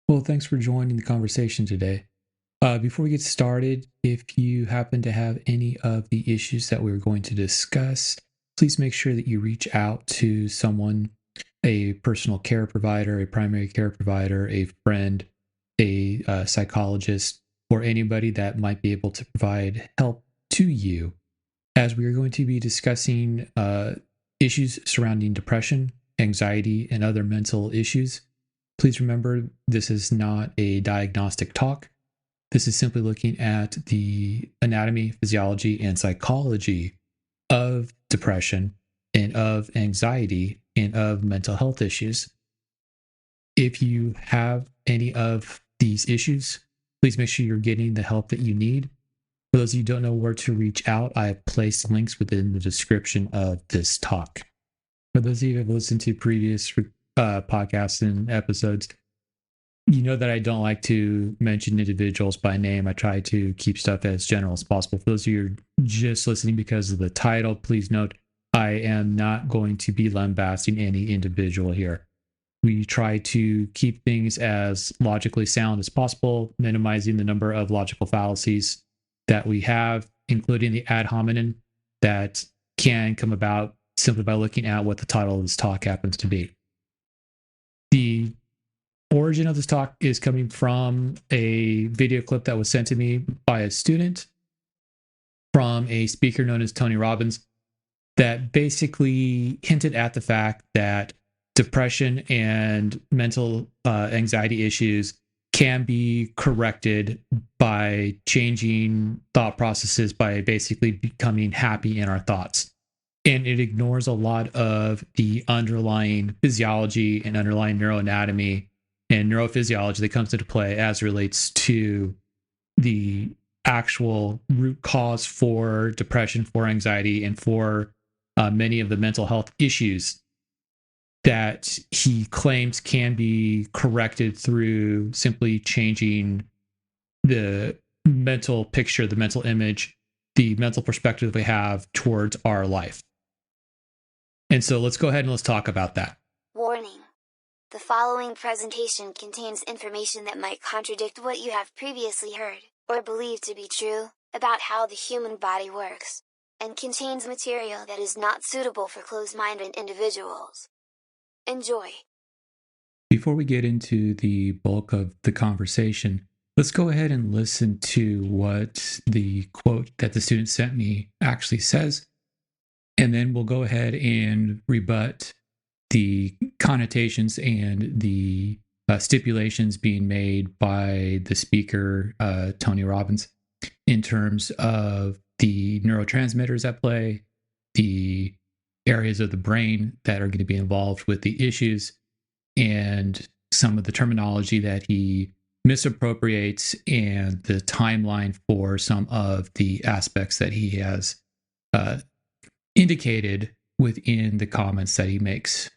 Well, thanks for joining the conversation today. Before we get started, if you happen to have any of the issues that we're going to discuss, please make sure that you reach out to someone, a personal care provider, a primary care provider, a friend, a psychologist, or anybody that might be able to provide help to you, as we are going to be discussing issues surrounding depression, anxiety, and other mental issues. Please remember, this is not a diagnostic talk. This is simply looking at the anatomy, physiology, and psychology of depression and of anxiety and of mental health issues. If you have any of these issues, please make sure you're getting the help that you need. For those of you who don't know where to reach out, I have placed links within the description of this talk. For those of you who have listened to previous podcasts and episodes, you know that I don't like to mention individuals by name. I try to keep stuff as general as possible. For those of you who are just listening because of the title, please note I am not going to be lambasting any individual here. We try to keep things as logically sound as possible, minimizing the number of logical fallacies that we have, including the ad hominem that can come about simply by looking at what the title of this talk happens to be. The origin of this talk is coming from a video clip that was sent to me by a student from a speaker known as Tony Robbins that basically hinted at the fact that depression and mental anxiety issues can be corrected by changing thought processes, by basically becoming happy in our thoughts. And it ignores a lot of the underlying physiology and underlying neuroanatomy and neurophysiology that comes into play as relates to the actual root cause for depression, for anxiety, and for many of the mental health issues that he claims can be corrected through simply changing the mental picture, the mental image, the mental perspective we have towards our life. And so let's go ahead and let's talk about that. Warning. The following presentation contains information that might contradict what you have previously heard, or believed to be true, about how the human body works, and contains material that is not suitable for closed-minded individuals. Enjoy. Before we get into the bulk of the conversation, let's go ahead and listen to what the quote that the student sent me actually says, and then we'll go ahead and rebut the connotations and the stipulations being made by the speaker, Tony Robbins, in terms of the neurotransmitters at play, the areas of the brain that are going to be involved with the issues, and some of the terminology that he misappropriates and the timeline for some of the aspects that he has indicated within the comments that he makes.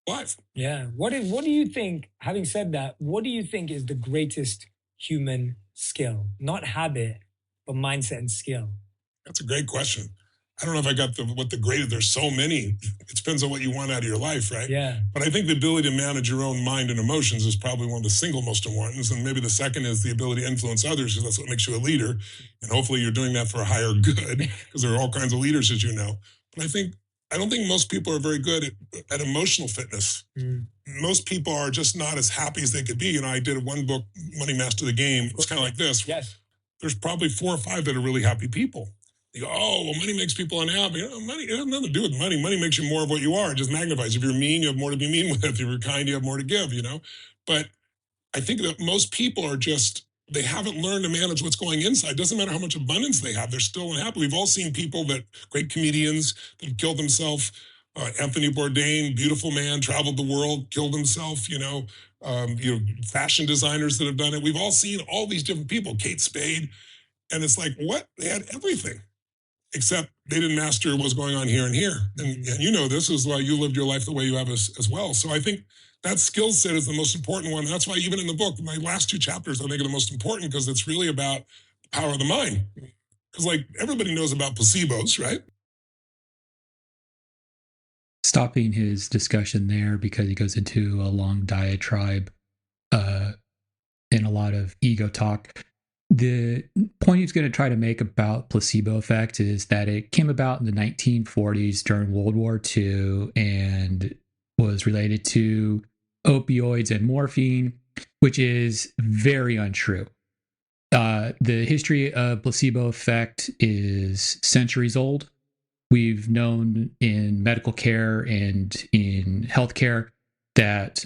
Life. Yeah. What do you think, having said that, what do you think is the greatest human skill? Not habit, but mindset and skill. That's a great question. I don't know if I got what the greatest, there's so many. It depends on what you want out of your life, right? Yeah. But I think the ability to manage your own mind and emotions is probably one of the single most important. And maybe the second is the ability to influence others, because that's what makes you a leader. And hopefully you're doing that for a higher good, because there are all kinds of leaders, as you know. But I don't think most people are very good at emotional fitness. Most people are just not as happy as they could be. I did one book, Money Master the Game. It's kind of like this. Yes. There's probably 4 or 5 that are really happy people. You go, oh, well, money makes people unhappy. Money, it has nothing to do with money. Money makes you more of what you are. It just magnifies. If you're mean, you have more to be mean with. If you're kind, you have more to give, But I think that most people are just, they haven't learned to manage what's going inside. It doesn't matter how much abundance they have. They're still unhappy. We've all seen people great comedians that have killed themselves. Anthony Bourdain, beautiful man, traveled the world, killed himself, fashion designers that have done it. We've all seen all these different people, Kate Spade. And it's like, what? They had everything, except they didn't master what's going on here and here. And this is why you lived your life the way you have as well. So I think that skill set is the most important one. That's why even in the book, my last 2 chapters, I think are the most important, because it's really about the power of the mind. Because everybody knows about placebos, right? Stopping his discussion there because he goes into a long diatribe and a lot of ego talk. The point he's going to try to make about placebo effect is that it came about in the 1940s during World War II and was related to opioids and morphine, which is very untrue. The history of placebo effect is centuries old. We've known in medical care and in healthcare that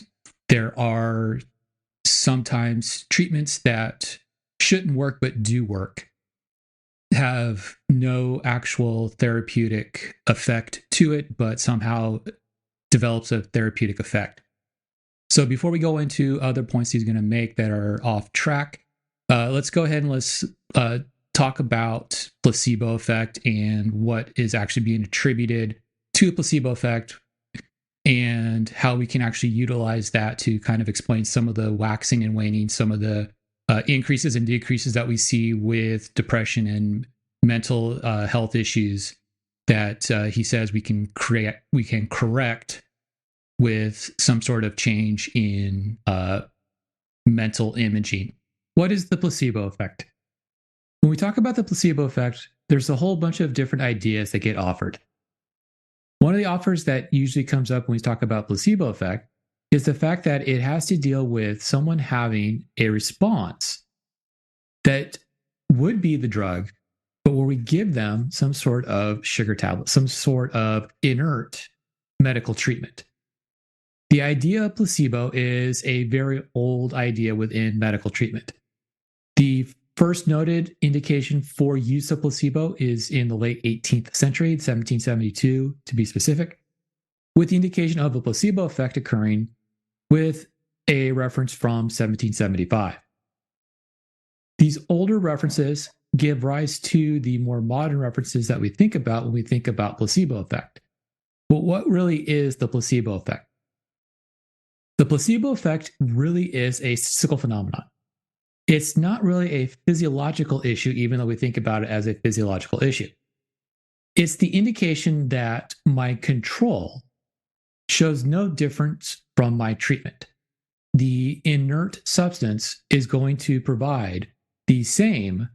there are sometimes treatments that shouldn't work but do work, have no actual therapeutic effect to it, but somehow develops a therapeutic effect. So before we go into other points he's going to make that are off track, let's go ahead and let's talk about placebo effect and what is actually being attributed to a placebo effect and how we can actually utilize that to kind of explain some of the waxing and waning, some of the increases and decreases that we see with depression and mental health issues that he says we can correct with some sort of change in mental imaging. What is the placebo effect? When we talk about the placebo effect, there's a whole bunch of different ideas that get offered. One of the offers that usually comes up when we talk about placebo effect is the fact that it has to deal with someone having a response that would be the drug, but where we give them some sort of sugar tablet, some sort of inert medical treatment. The idea of placebo is a very old idea within medical treatment. The first noted indication for use of placebo is in the late 18th century, 1772 to be specific, with the indication of a placebo effect occurring with a reference from 1775. These older references give rise to the more modern references that we think about when we think about placebo effect. But what really is the placebo effect? The placebo effect really is a statistical phenomenon. It's not really a physiological issue, even though we think about it as a physiological issue. It's the indication that my control shows no difference from my treatment. The inert substance is going to provide the same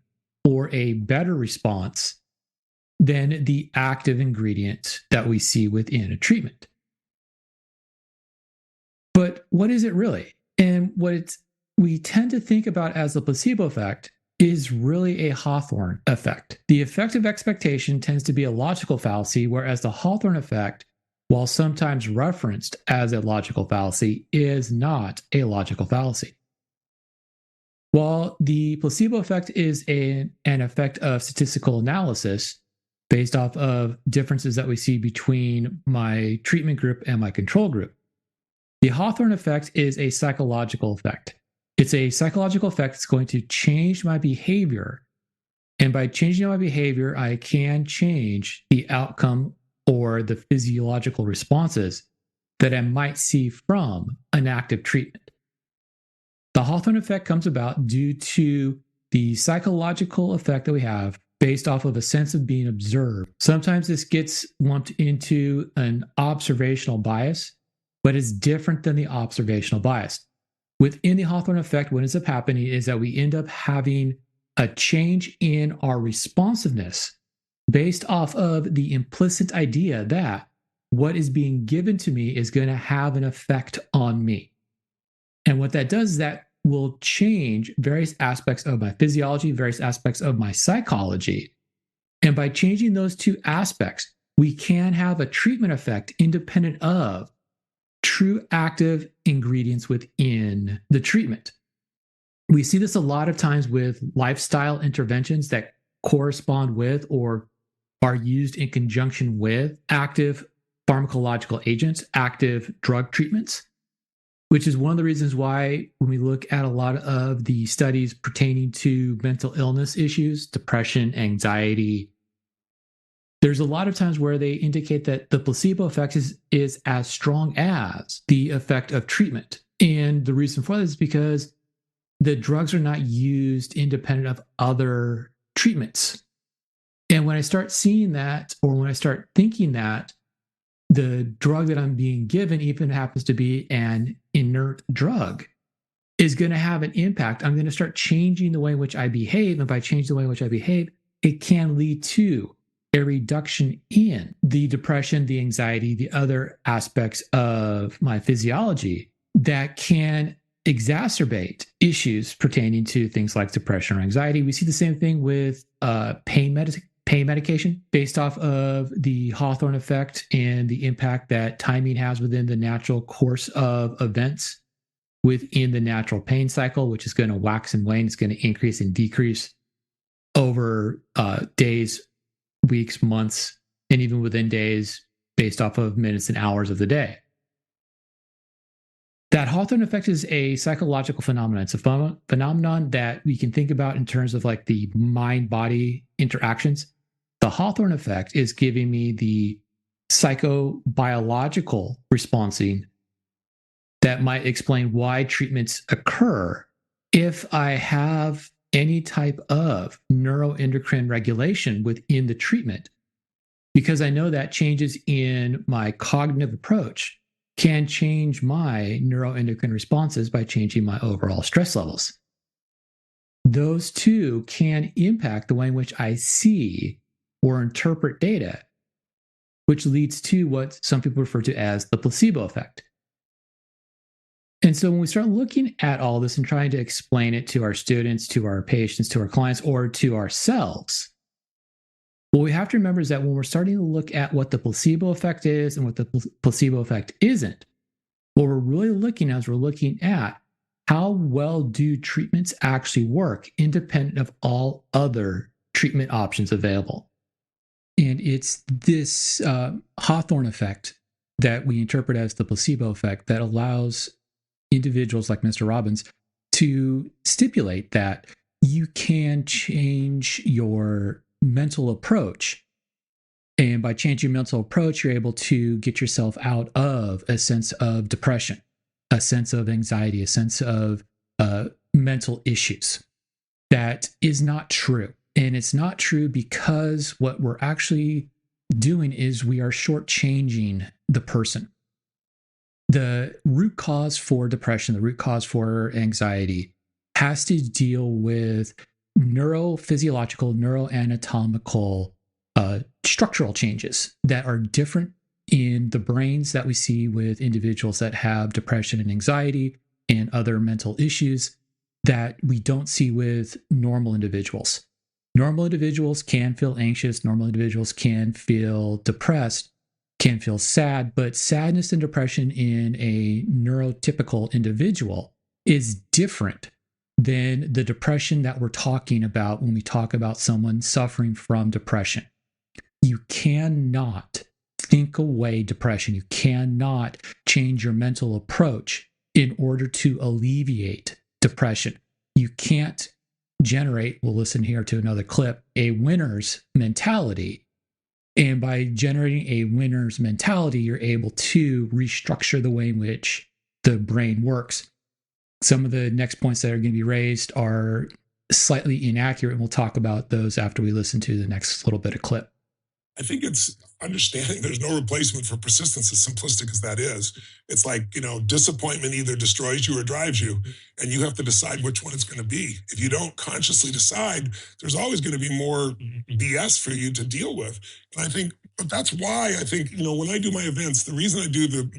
or a better response than the active ingredient that we see within a treatment. But what is it really? And what we tend to think about as the placebo effect is really a Hawthorne effect. The effect of expectation tends to be a logical fallacy, whereas the Hawthorne effect, while sometimes referenced as a logical fallacy, is not a logical fallacy. While the placebo effect is an effect of statistical analysis based off of differences that we see between my treatment group and my control group, the Hawthorne effect is a psychological effect. It's a psychological effect that's going to change my behavior. And by changing my behavior, I can change the outcome or the physiological responses that I might see from an active treatment. The Hawthorne effect comes about due to the psychological effect that we have based off of a sense of being observed. Sometimes this gets lumped into an observational bias, but it's different than the observational bias. Within the Hawthorne effect, what ends up happening is that we end up having a change in our responsiveness based off of the implicit idea that what is being given to me is going to have an effect on me. And what that does is that will change various aspects of my physiology, various aspects of my psychology. And by changing those two aspects, we can have a treatment effect independent of true active ingredients within the treatment. We see this a lot of times with lifestyle interventions that correspond with or are used in conjunction with active pharmacological agents, active drug treatments, which is one of the reasons why when we look at a lot of the studies pertaining to mental illness issues, depression, anxiety, there's a lot of times where they indicate that the placebo effect is as strong as the effect of treatment. And the reason for this is because the drugs are not used independent of other treatments. And when I start seeing that, or when I start thinking that the drug that I'm being given even happens to be an inert drug, is going to have an impact. I'm going to start changing the way in which I behave. And by changing the way in which I behave, it can lead to a reduction in the depression, the anxiety, the other aspects of my physiology that can exacerbate issues pertaining to things like depression or anxiety. We see the same thing with pain medication based off of the Hawthorne effect and the impact that timing has within the natural course of events within the natural pain cycle, which is going to wax and wane. It's going to increase and decrease over days, weeks, months, and even within days based off of minutes and hours of the day. That Hawthorne effect is a psychological phenomenon. It's a phenomenon that we can think about in terms of like the mind-body interactions. The Hawthorne effect is giving me the psychobiological responsing that might explain why treatments occur if I have any type of neuroendocrine regulation within the treatment, because I know that changes in my cognitive approach can change my neuroendocrine responses by changing my overall stress levels. Those two can impact the way in which I see or interpret data, which leads to what some people refer to as the placebo effect. And so when we start looking at all this and trying to explain it to our students, to our patients, to our clients, or to ourselves, what we have to remember is that when we're starting to look at what the placebo effect is and what the placebo effect isn't, what we're really looking at is we're looking at how well do treatments actually work independent of all other treatment options available. And it's this Hawthorne effect that we interpret as the placebo effect that allows individuals like Mr. Robbins to stipulate that you can change your mental approach. And by changing your mental approach, you're able to get yourself out of a sense of depression, a sense of anxiety, a sense of mental issues. That is not true. And it's not true because what we're actually doing is we are shortchanging the person. The root cause for depression, the root cause for anxiety has to deal with neurophysiological, neuroanatomical, structural changes that are different in the brains that we see with individuals that have depression and anxiety and other mental issues that we don't see with normal individuals. Normal individuals can feel anxious. Normal individuals can feel depressed, can feel sad, but sadness and depression in a neurotypical individual is different than the depression that we're talking about when we talk about someone suffering from depression. You cannot think away depression. You cannot change your mental approach in order to alleviate depression. You can't generate, we'll listen here to another clip, a winner's mentality. And by generating a winner's mentality, you're able to restructure the way in which the brain works. Some of the next points that are going to be raised are slightly inaccurate, and we'll talk about those after we listen to the next little bit of clip. I think it's understanding there's no replacement for persistence, as simplistic as that is. It's like, disappointment either destroys you or drives you, and you have to decide which one it's going to be. If you don't consciously decide, there's always going to be more BS for you to deal with. And I think, but that's why I think, when I do my events, the reason I do the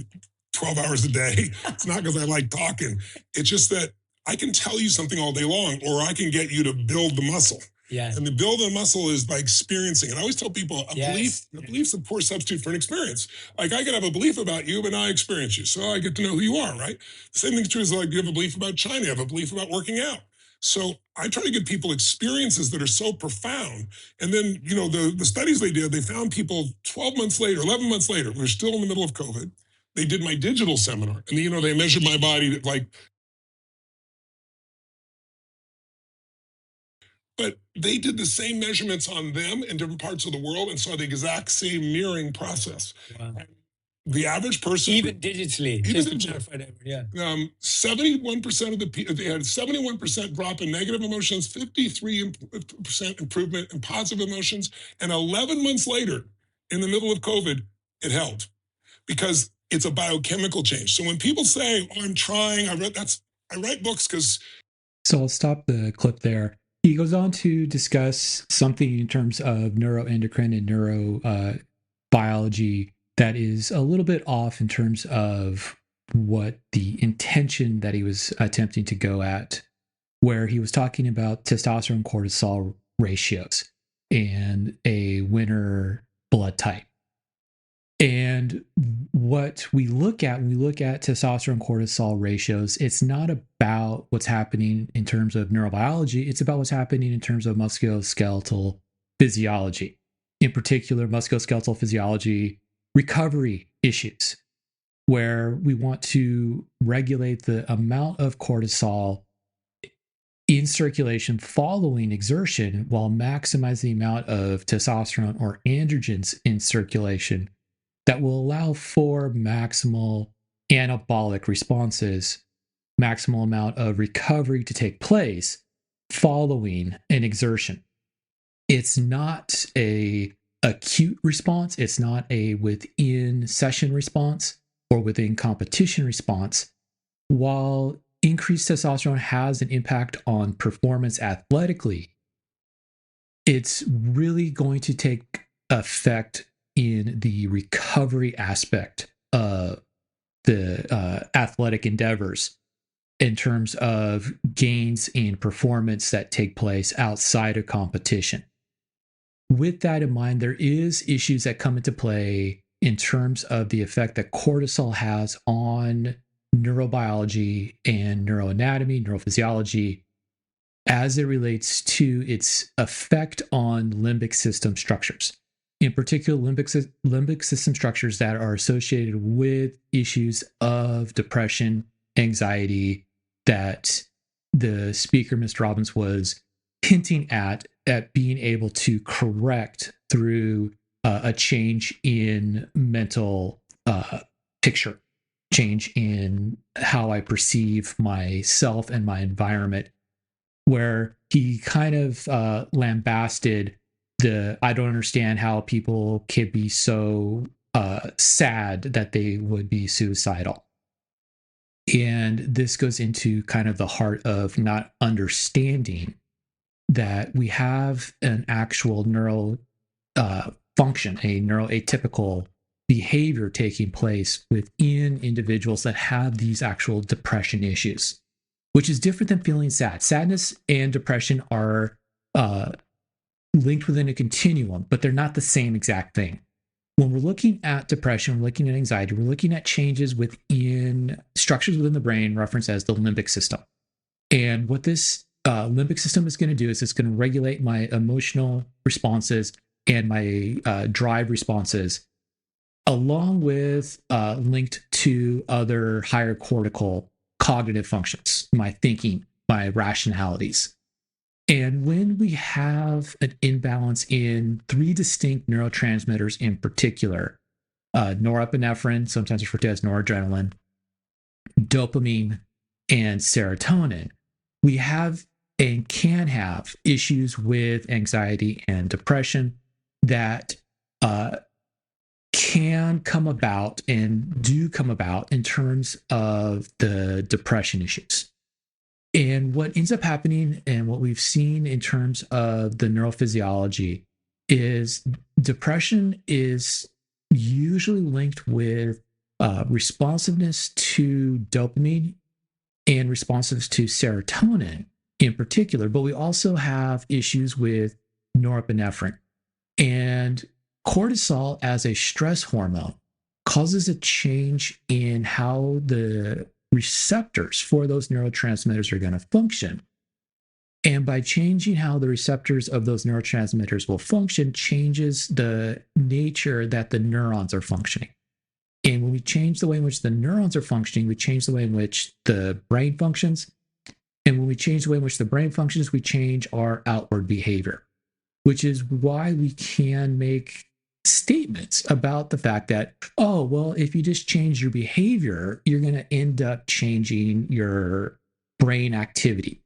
12 hours a day, it's not because I like talking. It's just that I can tell you something all day long, or I can get you to build the muscle. Yeah. And the build of muscle is by experiencing. And I always tell people a belief's a poor substitute for an experience. Like I could have a belief about you, but now I experience you. So I get to know who you are, right? The same thing's true as like you have a belief about China, you have a belief about working out. So I try to give people experiences that are so profound. And then, the studies they did, they found people 12 months later, 11 months later, we're still in the middle of COVID. They did my digital seminar and, they measured my body but they did the same measurements on them in different parts of the world and saw the exact same mirroring process. Wow. The average person, even digitally, even just to clarify that, 71% of the people, they had 71% drop in negative emotions, 53% improvement in positive emotions, and 11 months later, in the middle of COVID, it held because it's a biochemical change. So when people say, "Oh, I'm trying," I write books because So I'll stop the clip there. He goes on to discuss something in terms of neuroendocrine and neurobiology that is a little bit off in terms of what the intention that he was attempting to go at, where he was talking about testosterone cortisol ratios and a winner blood type. And what we look at when we look at testosterone cortisol ratios, it's not about what's happening in terms of neurobiology, it's about what's happening in terms of musculoskeletal physiology. In particular, musculoskeletal physiology recovery issues, where we want to regulate the amount of cortisol in circulation following exertion while maximizing the amount of testosterone or androgens in circulation that will allow for maximal anabolic responses, maximal amount of recovery to take place following an exertion. It's not a acute response. It's not a within session response or within competition response. While increased testosterone has an impact on performance athletically, it's really going to take effect in the recovery aspect of the athletic endeavors in terms of gains in performance that take place outside of competition. With that in mind, there is issues that come into play in terms of the effect that cortisol has on neurobiology and neuroanatomy, neurophysiology, as it relates to its effect on limbic system structures. In particular, limbic system structures that are associated with issues of depression, anxiety, that the speaker, Mr. Robbins, was hinting at being able to correct through a change in mental picture, change in how I perceive myself and my environment, where he kind of lambasted I don't understand how people can be so sad that they would be suicidal. And this goes into kind of the heart of not understanding that we have an actual neural function, a neuroatypical behavior taking place within individuals that have these actual depression issues, which is different than feeling sad. Sadness and depression are linked within a continuum, but they're not the same exact thing. When we're looking at depression, we're looking at anxiety, we're looking at changes within structures within the brain referenced as the limbic system. And what this limbic system is going to do is it's going to regulate my emotional responses and my drive responses, along with linked to other higher cortical cognitive functions, my thinking, my rationalities. And when we have an imbalance in three distinct neurotransmitters in particular, norepinephrine, sometimes referred to as noradrenaline, dopamine, and serotonin, we have and can have issues with anxiety and depression that can come about and do come about in terms of the depression issues. And what ends up happening and what we've seen in terms of the neurophysiology is depression is usually linked with responsiveness to dopamine and responsiveness to serotonin in particular, but we also have issues with norepinephrine. And cortisol as a stress hormone causes a change in how the receptors for those neurotransmitters are going to function. And by changing how the receptors of those neurotransmitters will function, changes the nature that the neurons are functioning. And when we change the way in which the neurons are functioning, we change the way in which the brain functions. And when we change the way in which the brain functions, we change our outward behavior, which is why we can make statements about the fact that, oh, well, if you just change your behavior, you're going to end up changing your brain activity.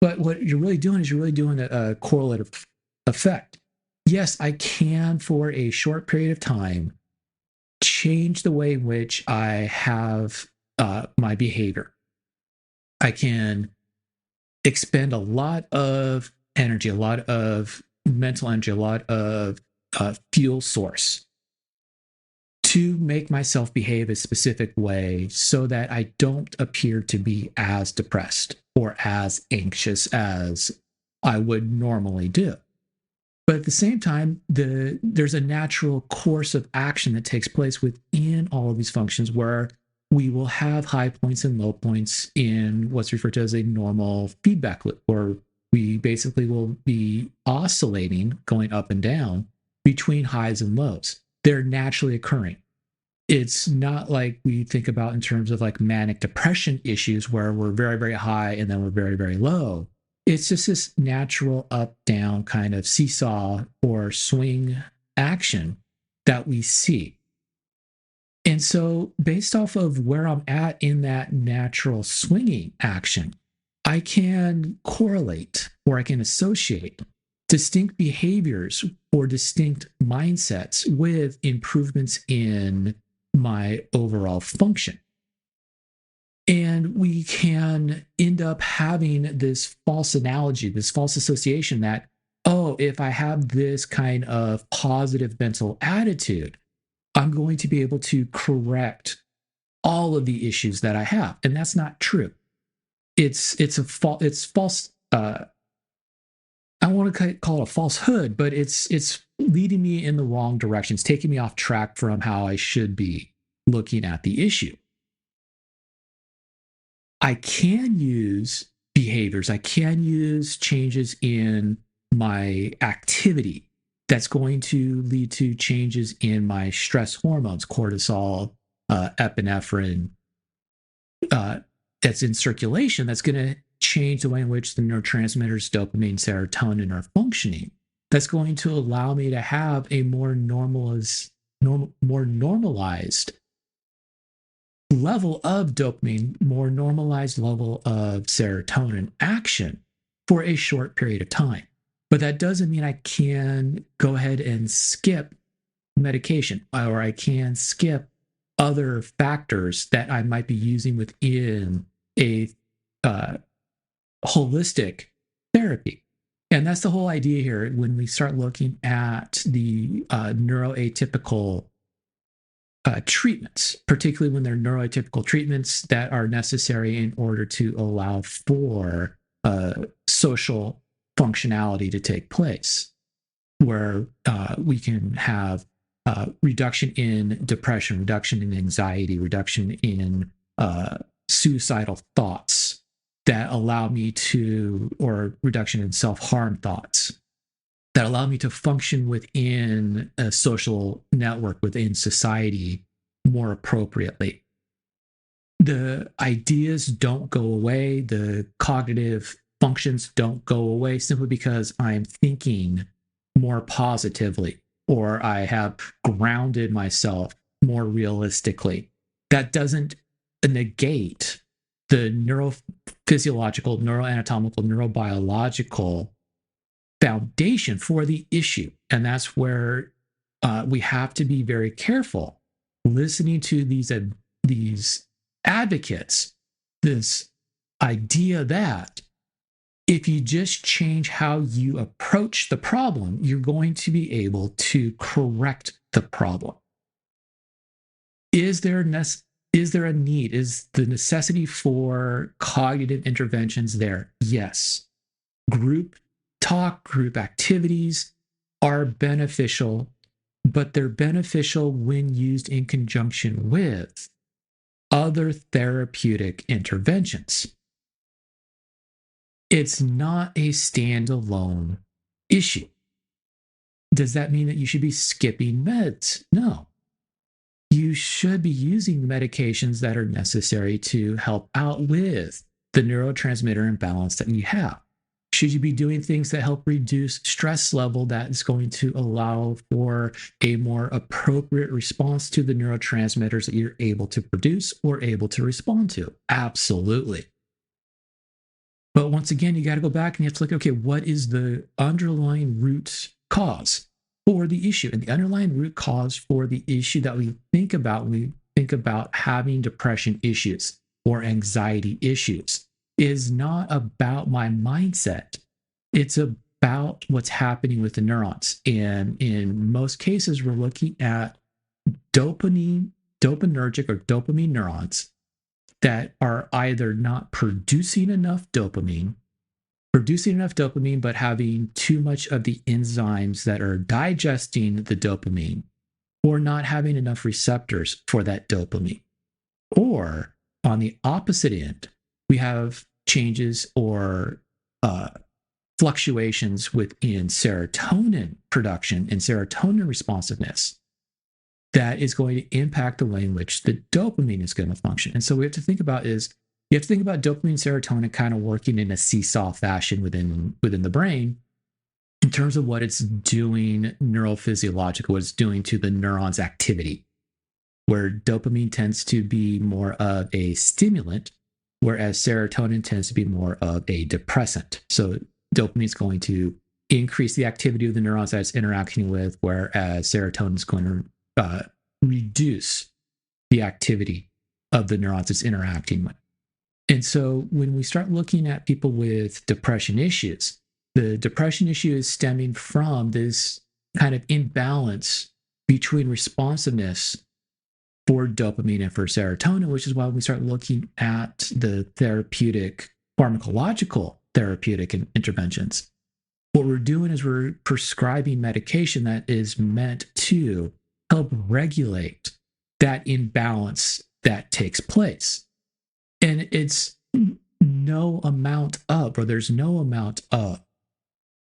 But what you're really doing is you're really doing a correlative effect. Yes, I can, for a short period of time, change the way in which I have my behavior. I can expend a lot of energy, a lot of mental energy, a lot of fuel source to make myself behave a specific way so that I don't appear to be as depressed or as anxious as I would normally do. But at the same time, there's a natural course of action that takes place within all of these functions where we will have high points and low points in what's referred to as a normal feedback loop, where we basically will be oscillating, going up and down between highs and lows. They're naturally occurring. It's not like we think about in terms of like manic depression issues where we're very, very high and then we're very, very low. It's just this natural up down kind of seesaw or swing action that we see. And so, based off of where I'm at in that natural swinging action, I can correlate or I can associate distinct behaviors or distinct mindsets with improvements in my overall function. And we can end up having this false analogy, this false association that, oh, if I have this kind of positive mental attitude, I'm going to be able to correct all of the issues that I have. And that's not true. It's false. I don't want to call it a falsehood, but it's leading me in the wrong direction. It's taking me off track from how I should be looking at the issue. I can use behaviors. I can use changes in my activity that's going to lead to changes in my stress hormones, cortisol, epinephrine, that's in circulation, that's going to change the way in which the neurotransmitters dopamine, serotonin are functioning. That's going to allow me to have a more normalized level of dopamine, more normalized level of serotonin action for a short period of time. But that doesn't mean I can go ahead and skip medication, or I can skip other factors that I might be using within a holistic therapy. And that's the whole idea here when we start looking at the neuroatypical treatments, particularly when they're neuroatypical treatments that are necessary in order to allow for social functionality to take place, where we can have reduction in depression, reduction in anxiety, reduction in suicidal thoughts that allow me to, or reduction in self-harm thoughts that allow me to function within a social network, within society more appropriately. The ideas don't go away. The cognitive functions don't go away simply because I'm thinking more positively or I have grounded myself more realistically. That doesn't negate the neurophysiological, neuroanatomical, neurobiological foundation for the issue. And that's where we have to be very careful listening to these advocates, this idea that if you just change how you approach the problem, you're going to be able to correct the problem. Is there a need? Is the necessity for cognitive interventions there? Yes. Group talk, group activities are beneficial, but they're beneficial when used in conjunction with other therapeutic interventions. It's not a standalone issue. Does that mean that you should be skipping meds? No. You should be using the medications that are necessary to help out with the neurotransmitter imbalance that you have. Should you be doing things that help reduce stress level that is going to allow for a more appropriate response to the neurotransmitters that you're able to produce or able to respond to? Absolutely. But once again, you got to go back and you have to look, okay, what is the underlying root cause for the issue? And the underlying root cause for the issue that we think about when we think about having depression issues or anxiety issues is not about my mindset. It's about what's happening with the neurons. And in most cases, we're looking at dopaminergic or dopamine neurons that are either not producing enough dopamine, but having too much of the enzymes that are digesting the dopamine, or not having enough receptors for that dopamine. Or on the opposite end, we have changes or fluctuations within serotonin production and serotonin responsiveness that is going to impact the way in which the dopamine is going to function. And so we have to think about dopamine and serotonin kind of working in a seesaw fashion within the brain in terms of what it's doing neurophysiologically, what it's doing to the neuron's activity, where dopamine tends to be more of a stimulant, whereas serotonin tends to be more of a depressant. So dopamine is going to increase the activity of the neurons that it's interacting with, whereas serotonin is going to reduce the activity of the neurons it's interacting with. And so when we start looking at people with depression issues, the depression issue is stemming from this kind of imbalance between responsiveness for dopamine and for serotonin, which is why we start looking at the pharmacological therapeutic interventions. What we're doing is we're prescribing medication that is meant to help regulate that imbalance that takes place. And there's no amount of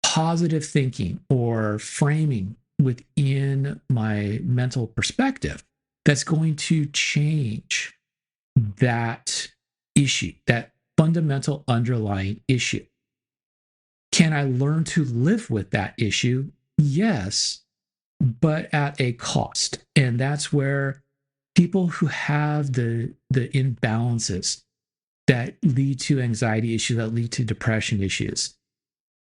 positive thinking or framing within my mental perspective that's going to change that issue, that fundamental underlying issue. Can I learn to live with that issue? Yes, but at a cost. And that's where people who have the imbalances that lead to anxiety issues, that lead to depression issues,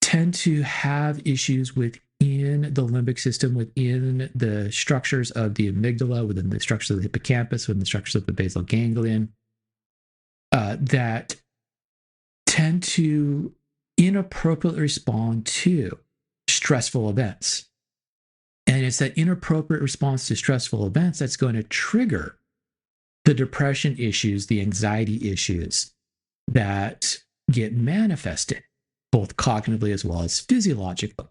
tend to have issues within the limbic system, within the structures of the amygdala, within the structures of the hippocampus, within the structures of the basal ganglion, that tend to inappropriately respond to stressful events. And it's that inappropriate response to stressful events that's going to trigger the depression issues, the anxiety issues that get manifested, both cognitively as well as physiologically.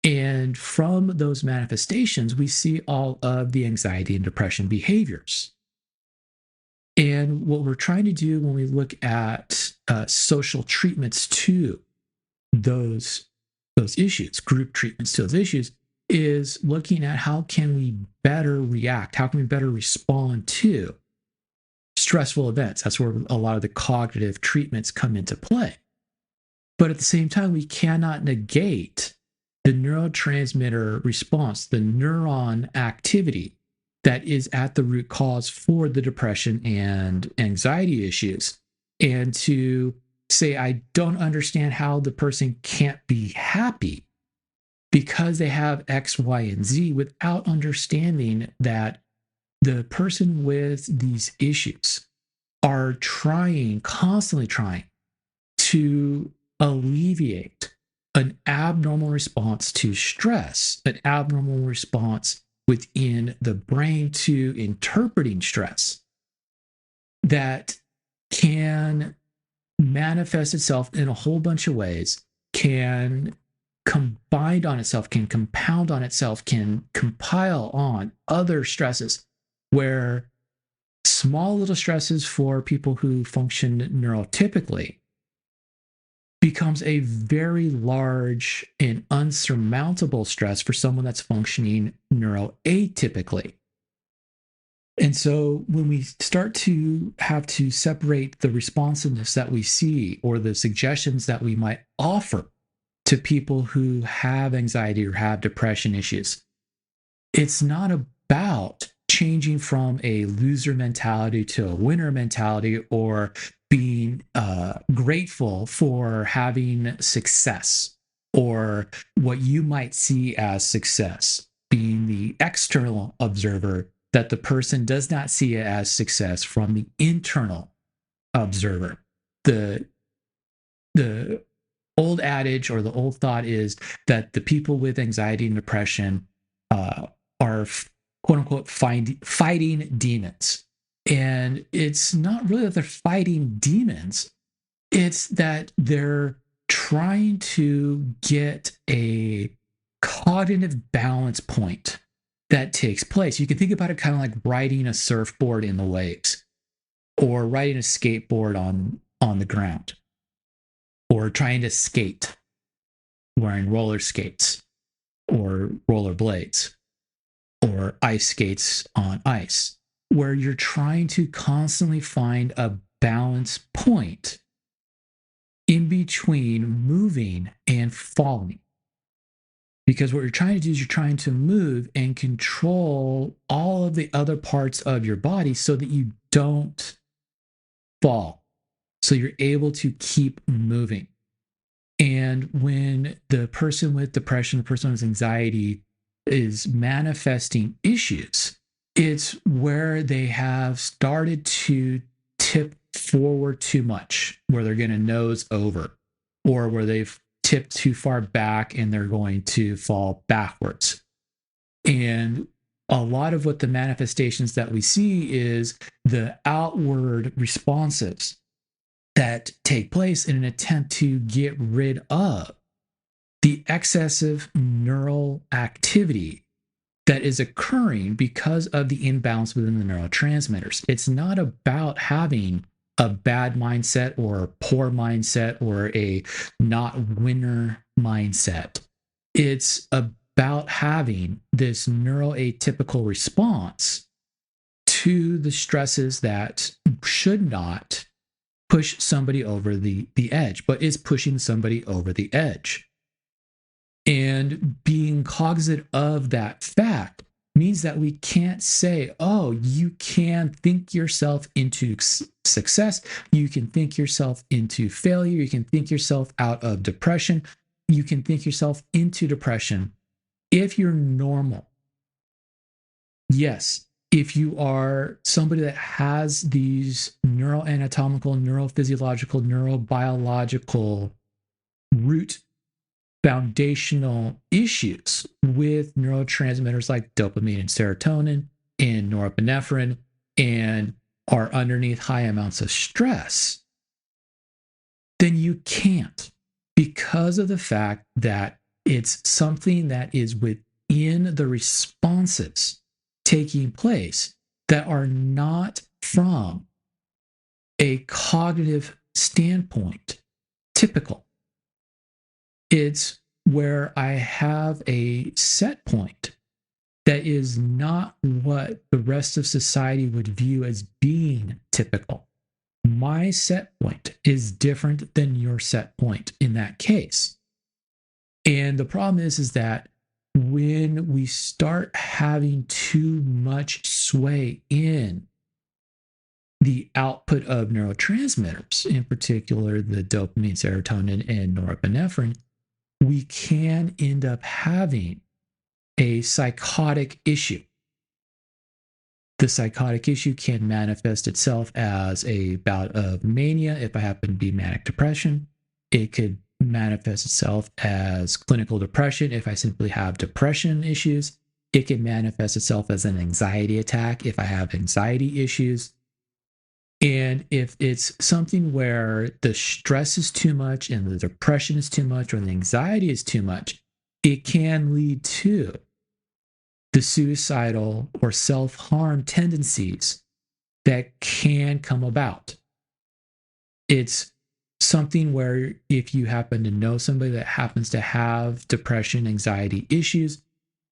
And from those manifestations, we see all of the anxiety and depression behaviors. And what we're trying to do when we look at social treatments to those issues, group treatments to those issues, is looking at how can we better react, how can we better respond to stressful events. That's where a lot of the cognitive treatments come into play. But at the same time, we cannot negate the neurotransmitter response, the neuron activity that is at the root cause for the depression and anxiety issues. And to say, I don't understand how the person can't be happy because they have X, Y, and Z, without understanding that the person with these issues are constantly trying to alleviate an abnormal response to stress, an abnormal response within the brain to interpreting stress that can manifest itself in a whole bunch of ways, can combine on itself, can compound on itself, can compile on other stresses, where small little stresses for people who function neurotypically becomes a very large and unsurmountable stress for someone that's functioning neuroatypically. And so when we start to have to separate the responsiveness that we see or the suggestions that we might offer to people who have anxiety or have depression issues, it's not about changing from a loser mentality to a winner mentality, or being grateful for having success, or what you might see as success, being the external observer that the person does not see it as success from the internal observer. The the old adage or the old thought is that the people with anxiety and depression are quote unquote fighting demons. And it's not really that they're fighting demons, it's that they're trying to get a cognitive balance point that takes place. You can think about it kind of like riding a surfboard in the waves or riding a skateboard on the ground or trying to skate wearing roller skates or roller blades or ice skates on ice, where you're trying to constantly find a balance point in between moving and falling. Because what you're trying to do is you're trying to move and control all of the other parts of your body so that you don't fall. So you're able to keep moving. And when the person with depression, the person with anxiety is manifesting issues, it's where they have started to tip forward too much, where they're going to nose over, or where they've tipped too far back and they're going to fall backwards. And a lot of what the manifestations that we see is the outward responses that take place in an attempt to get rid of the excessive neural activity that is occurring because of the imbalance within the neurotransmitters. It's not about having a bad mindset or a poor mindset or a not winner mindset. It's about having this neuroatypical response to the stresses that should not push somebody over the edge, but is pushing somebody over the edge. And being cognizant of that fact means that we can't say, oh, you can think yourself into success. You can think yourself into failure. You can think yourself out of depression. You can think yourself into depression if you're normal. Yes, if you are somebody that has these neuroanatomical, neurophysiological, neurobiological root foundational issues with neurotransmitters like dopamine and serotonin and norepinephrine and are underneath high amounts of stress, then you can't, because of the fact that it's something that is within the responses taking place that are not from a cognitive standpoint typical. It's where I have a set point that is not what the rest of society would view as being typical. My set point is different than your set point in that case. And the problem is that when we start having too much sway in the output of neurotransmitters, in particular the dopamine, serotonin, and norepinephrine, we can end up having a psychotic issue. The psychotic issue can manifest itself as a bout of mania if I happen to be manic depression. It could manifest itself as clinical depression if I simply have depression issues. It can manifest itself as an anxiety attack if I have anxiety issues. And if it's something where the stress is too much and the depression is too much or the anxiety is too much, it can lead to the suicidal or self-harm tendencies that can come about. It's something where if you happen to know somebody that happens to have depression, anxiety issues,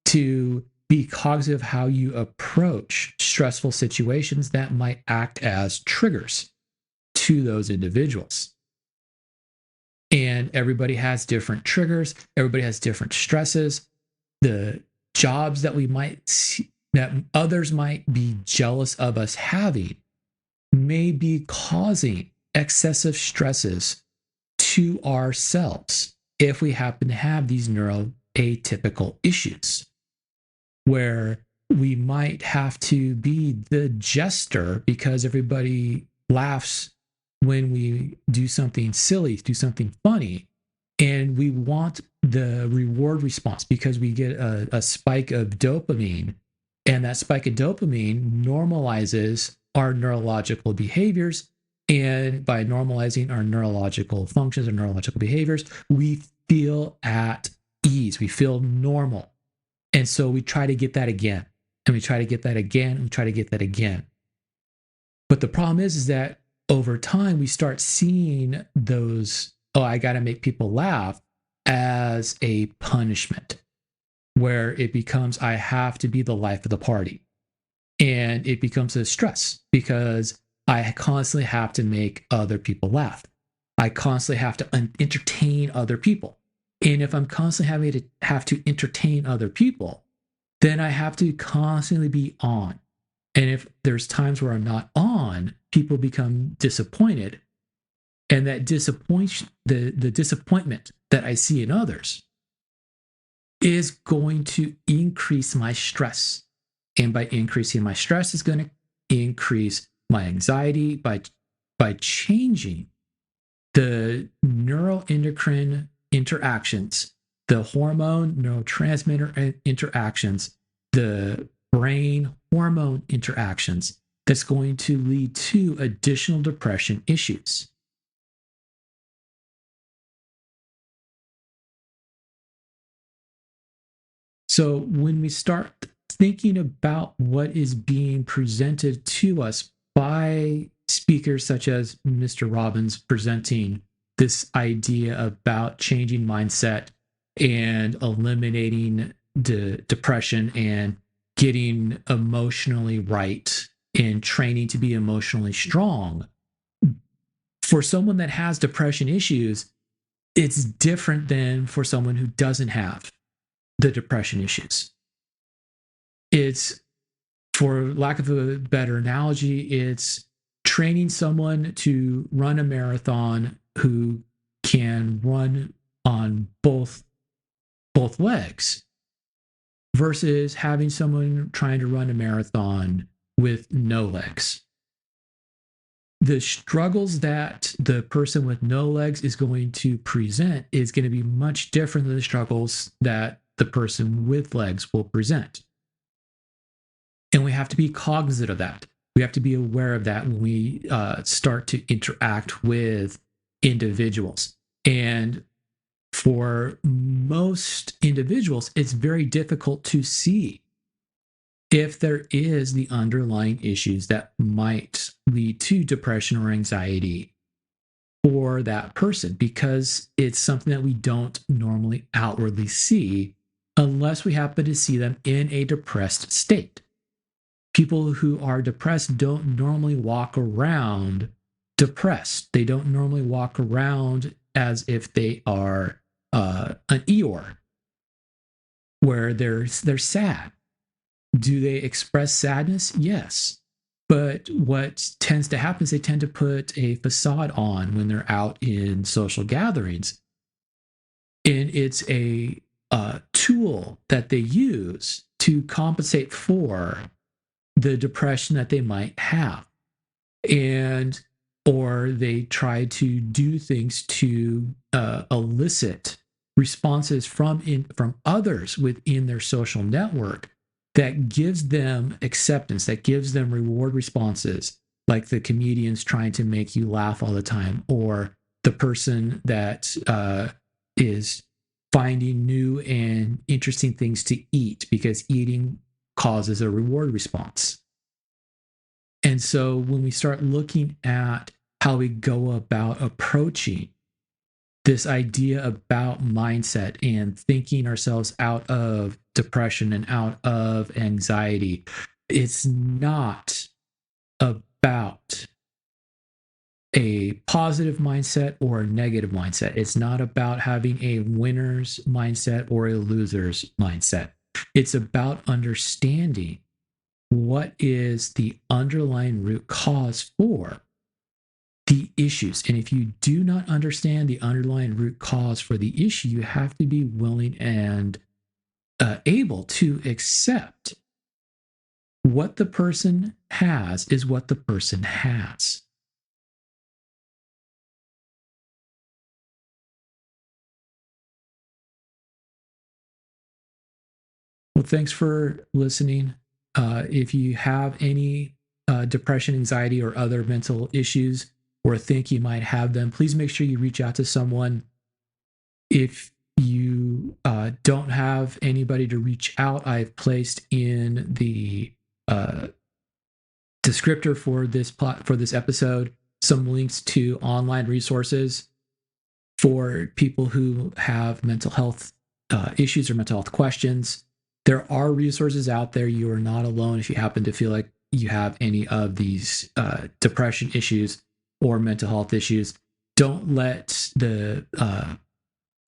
to be cognizant of how you approach stressful situations that might act as triggers to those individuals. And everybody has different triggers. Everybody has different stresses. The jobs that we might see, that others might be jealous of us having, may be causing excessive stresses to ourselves if we happen to have these neuroatypical issues, where we might have to be the jester because everybody laughs when we do something silly, do something funny, and we want the reward response because we get a spike of dopamine, and that spike of dopamine normalizes our neurological behaviors. And by normalizing our neurological functions or neurological behaviors, we feel at ease, we feel normal. And so we try to get that again, and we try to get that again, and we try to get that again. But the problem is that over time, we start seeing those, oh, I got to make people laugh, as a punishment, where it becomes, I have to be the life of the party. And it becomes a stress because I constantly have to make other people laugh. I constantly have to entertain other people. And if I'm constantly having to have to entertain other people, then I have to constantly be on. And if there's times where I'm not on, people become disappointed. And that the disappointment that I see in others is going to increase my stress. And by increasing my stress is going to increase my anxiety by changing the neuroendocrine interactions, the hormone neurotransmitter interactions, the brain hormone interactions. That's going to lead to additional depression issues. So when we start thinking about what is being presented to us by speakers such as Mr. Robbins presenting this idea about changing mindset and eliminating depression and getting emotionally right and training to be emotionally strong, for someone that has depression issues, it's different than for someone who doesn't have the depression issues. It's, for lack of a better analogy, it's training someone to run a marathon who can run on both legs versus having someone trying to run a marathon with no legs. The struggles that the person with no legs is going to present is going to be much different than the struggles that the person with legs will present. And we have to be cognizant of that. We have to be aware of that when we start to interact with individuals. And for most individuals, it's very difficult to see if there is the underlying issues that might lead to depression or anxiety for that person, because it's something that we don't normally outwardly see unless we happen to see them in a depressed state. People who are depressed don't normally walk around depressed. They don't normally walk around as if they are an Eeyore, where they're sad. Do they express sadness? Yes. But what tends to happen is they tend to put a facade on when they're out in social gatherings. And it's a tool that they use to compensate for the depression that they might have. Or they try to do things to elicit responses from others within their social network that gives them acceptance, that gives them reward responses, like the comedians trying to make you laugh all the time, or the person that is finding new and interesting things to eat because eating causes a reward response. And so when we start looking at how we go about approaching this idea about mindset and thinking ourselves out of depression and out of anxiety, it's not about a positive mindset or a negative mindset. It's not about having a winner's mindset or a loser's mindset. It's about understanding what is the underlying root cause for the issues. And if you do not understand the underlying root cause for the issue, you have to be willing and able to accept what the person has is what the person has. Well, thanks for listening. If you have any depression, anxiety, or other mental issues, or think you might have them, please make sure you reach out to someone. If you don't have anybody to reach out, I've placed in the descriptor for this episode some links to online resources for people who have mental health issues or mental health questions. There are resources out there. You are not alone if you happen to feel like you have any of these depression issues or mental health issues. Don't let the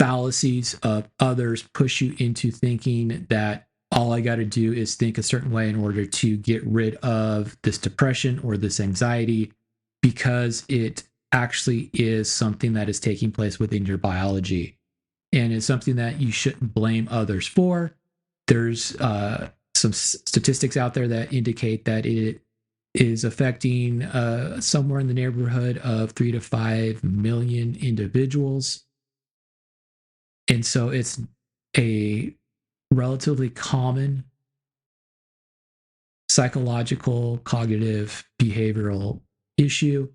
fallacies of others push you into thinking that all I got to do is think a certain way in order to get rid of this depression or this anxiety, because it actually is something that is taking place within your biology. And it's something that you shouldn't blame others for. There's some statistics out there that indicate that it is affecting somewhere in the neighborhood of 3 to 5 million individuals. And so it's a relatively common psychological, cognitive, behavioral issue.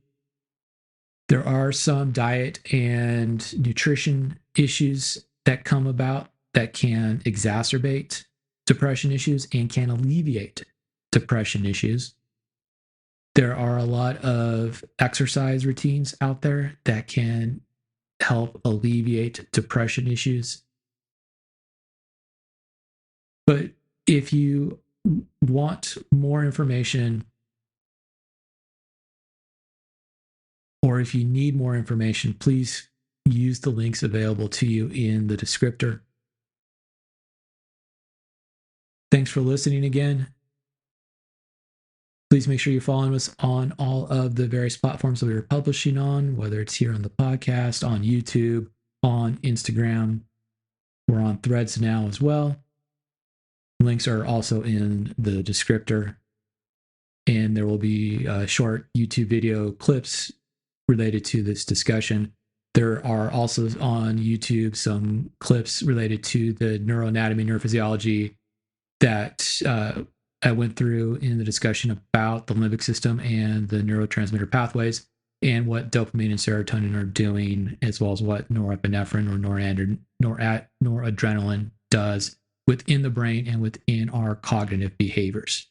There are some diet and nutrition issues that come about that can exacerbate depression issues and can alleviate depression issues. There are a lot of exercise routines out there that can help alleviate depression issues. But if you want more information, or if you need more information, please use the links available to you in the descriptor. Thanks for listening again. Please make sure you're following us on all of the various platforms that we are publishing on, whether it's here on the podcast, on YouTube, on Instagram. We're on Threads now as well. Links are also in the descriptor. And there will be short YouTube video clips related to this discussion. There are also on YouTube some clips related to the neuroanatomy, neurophysiology that I went through in the discussion about the limbic system and the neurotransmitter pathways and what dopamine and serotonin are doing, as well as what norepinephrine or noradrenaline does within the brain and within our cognitive behaviors.